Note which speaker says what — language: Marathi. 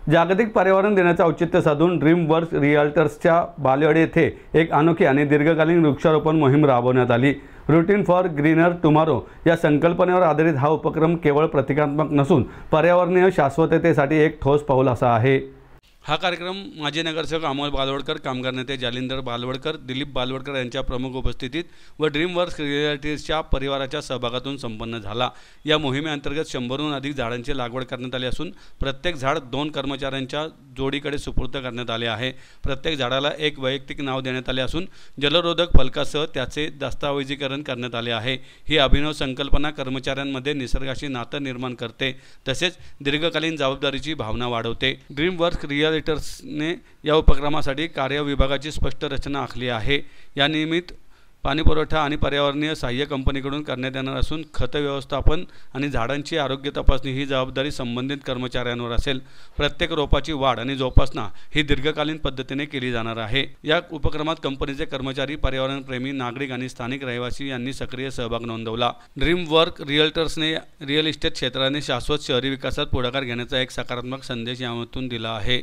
Speaker 1: जागतिक पर्यावरण दिनाचे औचित्य साधून ड्रीम वर्क्स रिअल्टर्सच्या बालेवाडी येथे एक अनोखी आणि दीर्घकालीन वृक्षारोपण मोहीम राबवण्यात आली। रूटीन फॉर ग्रीनर टुमॉरो या संकल्पनेवर आधारित हा उपक्रम केवळ प्रतिकात्मक नसून पर्यावरणीय शाश्वततेसाठी एक ठोस पाऊल असा आहे। हा कार्यक्रम माजी नगरसेवक अमोल बालवडकर, कामगार नेते जालिंदर बालवडकर, दिलीप बालवडकर यांच्या प्रमुख उपस्थितीत व ड्रीम वर्क्स रिअल्टर्सच्या परिवाराच्या सहभागातून संपन्न झाला। या मोहिमेअंतर्गत 100हून अधिक झाडांची लागवड करण्यात आली असून प्रत्येक झाड 2 कर्मचाऱ्यांच्या जोडीकडे सुपूर्द करण्यात आले आहे। प्रत्येक झाडाला एक वैयक्तिक नाव देण्यात आले असून जलरोधक फलकासह त्याचे दस्तऐवजीकरण करण्यात आले आहे। ही अभिनव संकल्पना कर्मचाऱ्यांमध्ये निसर्गाशी नातं निर्माण करते तसेच दीर्घकालीन जबाबदारीची भावना वाढवते। ड्रीम वर्क्स रिअल्टर्सने या उपक्रमासाठी कार्य विभागाची स्पष्ट रचना आखली आहे। या निमित्त पाणीपुरवठा आणि पर्यावरणीय सहाय्य कंपनीकडून करण्यात येणार असून खत व्यवस्थापन आणि झाडांची आरोग्य तपासणी ही जबाबदारी संबंधित कर्मचाऱ्यांवर असेल। प्रत्येक रोपाची वाढ आणि जोपासना ही दीर्घकालीन पद्धतीने केली जाणार आहे। या उपक्रमात कंपनीचे कर्मचारी, पर्यावरणप्रेमी नागरिक आणि स्थानिक रहिवासी यांनी सक्रिय सहभाग नोंदवला। ड्रीम वर्क रिअल्टर्सने रिअल इस्टेट क्षेत्राने शाश्वत शहरी विकासात पुढाकार घेण्याचा एक सकारात्मक संदेश यामधून दिला आहे।